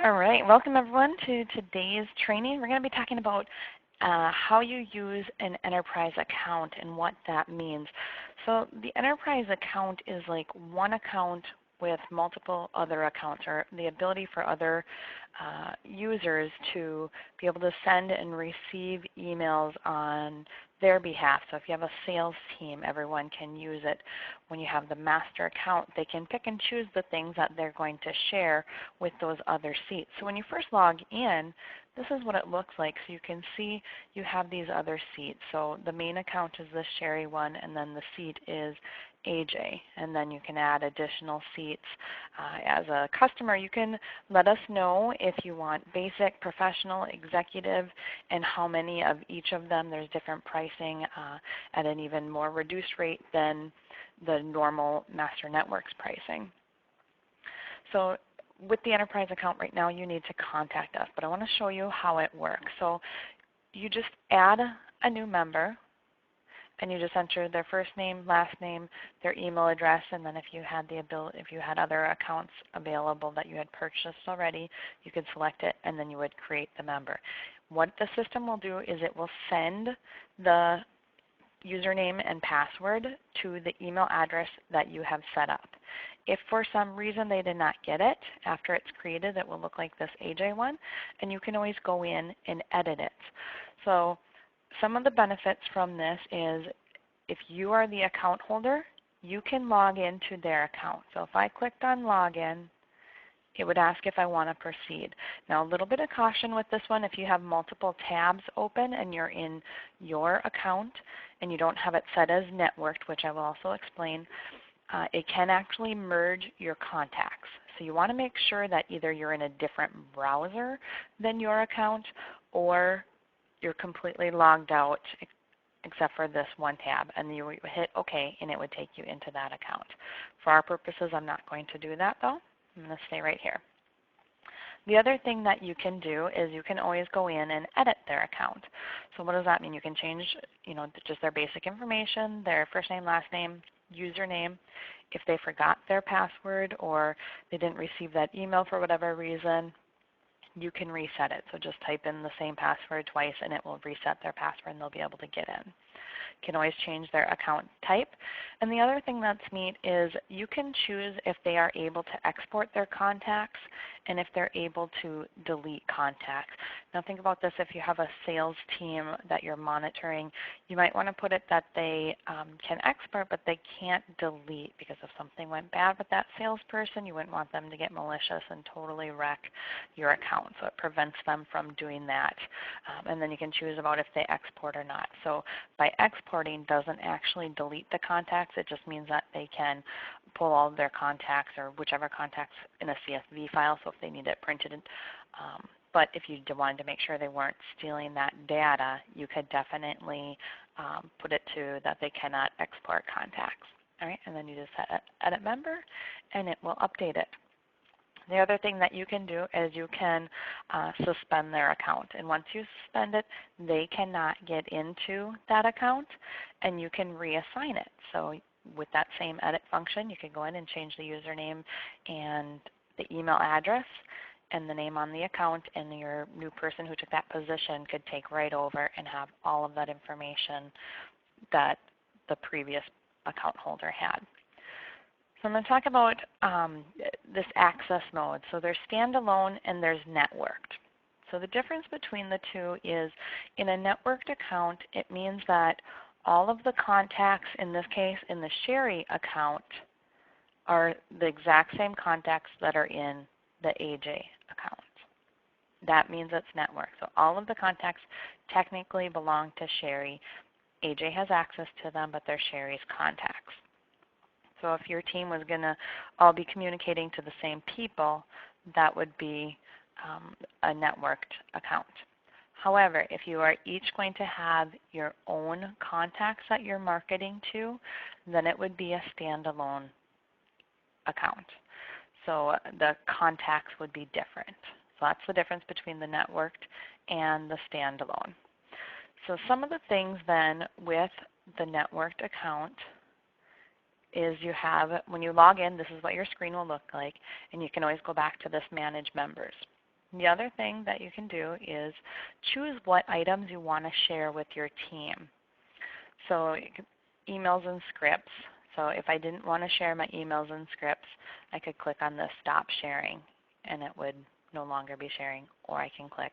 All right, welcome everyone to today's training. We're going to be talking about how you use an enterprise account and what that means. So the enterprise account is like one account with multiple other accounts, or the ability for other users to be able to send and receive emails on their behalf. So if you have a sales team, everyone can use it. When you have the master account, they can pick and choose the things that they're going to share with those other seats. So when you first log in, this is what it looks like. So you can see you have these other seats. So the main account is the Sherry one, and then the seat is AJ. And then you can add additional seats. As a customer, you can let us know if you want basic, professional, executive, and how many of each of them. There's different pricing at an even more reduced rate than the normal Master Networks pricing. So with the enterprise account right now, you need to contact us, but I want to show you how it works. So you just add a new member, and you just enter their first name, last name, their email address, and then if you had other accounts available that you had purchased already, you could select it, and then you would create the member. What the system will do is it will send the username and password to the email address that you have set up. If for some reason they did not get it, after it's created, it will look like this AJ one, and you can always go in and edit it. So some of the benefits from this is if you are the account holder, you can log into their account. So if I clicked on login, it would ask if I want to proceed. Now a little bit of caution with this one. If you have multiple tabs open and you're in your account and you don't have it set as networked, which I will also explain, it can actually merge your contacts. So you want to make sure that either you're in a different browser than your account, or you're completely logged out except for this one tab, and you would hit OK and it would take you into that account. For our purposes, I'm not going to do that though. I'm going to stay right here. The other thing that you can do is you can always go in and edit their account. So what does that mean? You can change just their basic information, their first name, last name, username. If they forgot their password or they didn't receive that email for whatever reason, you can reset it. So just type in the same password twice and it will reset their password and they'll be able to get in. You can always change their account type. And the other thing that's neat is you can choose if they are able to export their contacts and if they're able to delete contacts. Now think about this. If you have a sales team that you're monitoring, you might want to put it that they can export but they can't delete, because if something went bad with that salesperson, you wouldn't want them to get malicious and totally wreck your account. So it prevents them from doing that. And then you can choose about if they export or not. So by exporting doesn't actually delete the contacts. It just means that they can pull all of their contacts or whichever contacts in a CSV file, so if they need it printed. But if you wanted to make sure they weren't stealing that data, you could definitely put it to that they cannot export contacts. All right, and then you just hit edit member and it will update it. The other thing that you can do is you can suspend their account. And once you suspend it, they cannot get into that account and you can reassign it. So with that same edit function, you can go in and change the username and the email address and the name on the account, and your new person who took that position could take right over and have all of that information that the previous account holder had. So I'm going to talk about this access mode. So there's standalone and there's networked. So the difference between the two is in a networked account, it means that all of the contacts, in this case in the Sherry account, are the exact same contacts that are in the AJ account. That means it's networked. So all of the contacts technically belong to Sherry. AJ has access to them, but they're Sherry's contacts. So if your team was going to all be communicating to the same people, that would be a networked account. However, if you are each going to have your own contacts that you're marketing to, then it would be a standalone account. So the contacts would be different. So that's the difference between the networked and the standalone. So some of the things then with the networked account is you have, when you log in, this is what your screen will look like, and you can always go back to this Manage Members. The other thing that you can do is choose what items you want to share with your team. So emails and scripts. So if I didn't want to share my emails and scripts, I could click on this stop sharing and it would no longer be sharing, or I can click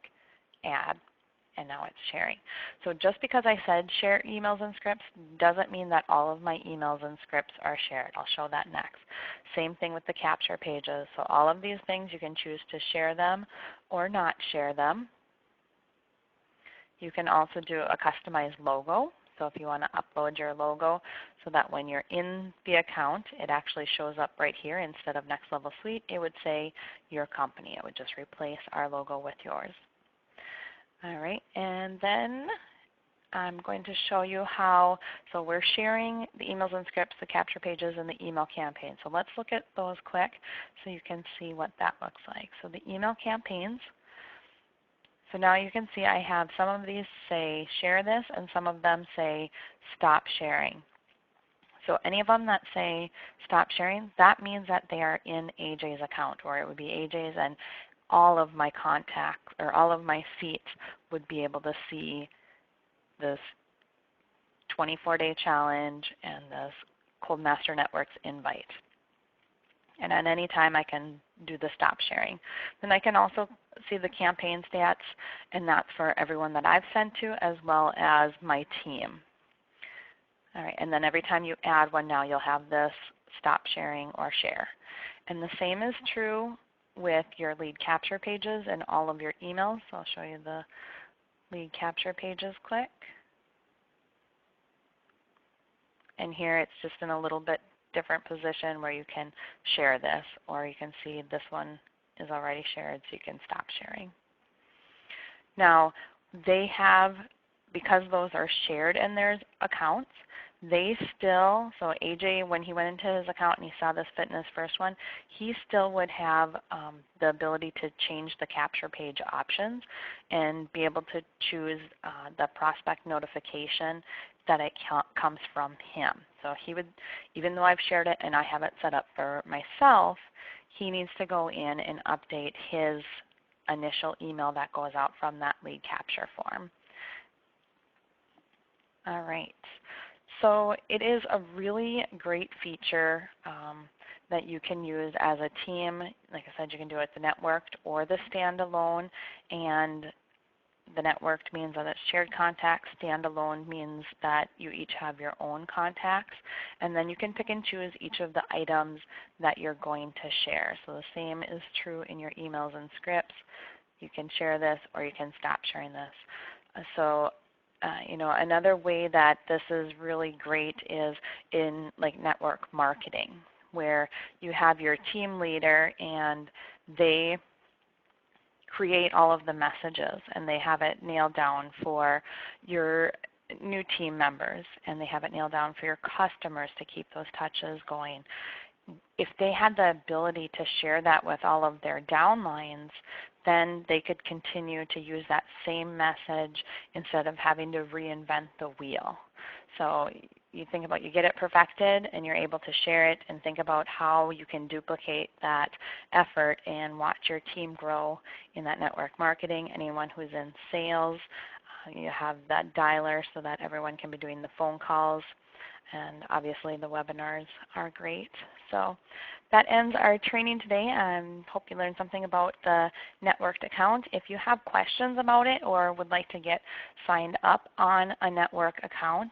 add and now it's sharing. So just because I said share emails and scripts doesn't mean that all of my emails and scripts are shared. I'll show that next. Same thing with the capture pages. So all of these things you can choose to share them or not share them. You can also do a customized logo. So if you want to upload your logo so that when you're in the account, it actually shows up right here instead of Next Level Suite, it would say your company. It would just replace our logo with yours. All right, and then I'm going to show you how, so we're sharing the emails and scripts, the capture pages, and the email campaign. So let's look at those quick so you can see what that looks like. So the email campaigns, so now you can see I have some of these say share this and some of them say stop sharing. So any of them that say stop sharing, that means that they are in AJ's account, or it would be AJ's, and all of my contacts or all of my seats would be able to see this 24-day challenge and this Cold Master Networks invite. And at any time I can do the stop sharing. Then I can also see the campaign stats, and that's for everyone that I've sent to as well as my team. All right, and then every time you add one now you'll have this stop sharing or share. And the same is true with your lead capture pages and all of your emails. So I'll show you the lead capture pages quick. And here it's just in a little bit different position where you can share this, or you can see this one is already shared so you can stop sharing. Now they have, because those are shared in their accounts, they still, so AJ, when he went into his account and he saw this fitness first one, he still would have the ability to change the capture page options and be able to choose the prospect notification that it comes from him. So he would, even though I've shared it and I have it set up for myself, he needs to go in and update his initial email that goes out from that lead capture form. All right. So it is a really great feature that you can use as a team. Like I said, you can do it the networked or the standalone. And the networked means that it's shared contacts. Standalone means that you each have your own contacts. And then you can pick and choose each of the items that you're going to share. So the same is true in your emails and scripts. You can share this or you can stop sharing this. Another way that this is really great is in like network marketing, where you have your team leader and they create all of the messages and they have it nailed down for your new team members, and they have it nailed down for your customers to keep those touches going. If they had the ability to share that with all of their downlines, then they could continue to use that same message instead of having to reinvent the wheel. So you think about, you get it perfected and you're able to share it, and think about how you can duplicate that effort and watch your team grow in that network marketing. Anyone who's in sales, you have that dialer so that everyone can be doing the phone calls. And obviously the webinars are great. So that ends our training today. I hope you learned something about the networked account. If you have questions about it or would like to get signed up on a network account,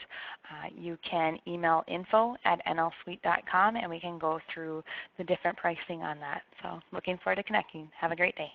you can email info@nlsuite.com and we can go through the different pricing on that. So looking forward to connecting. Have a great day.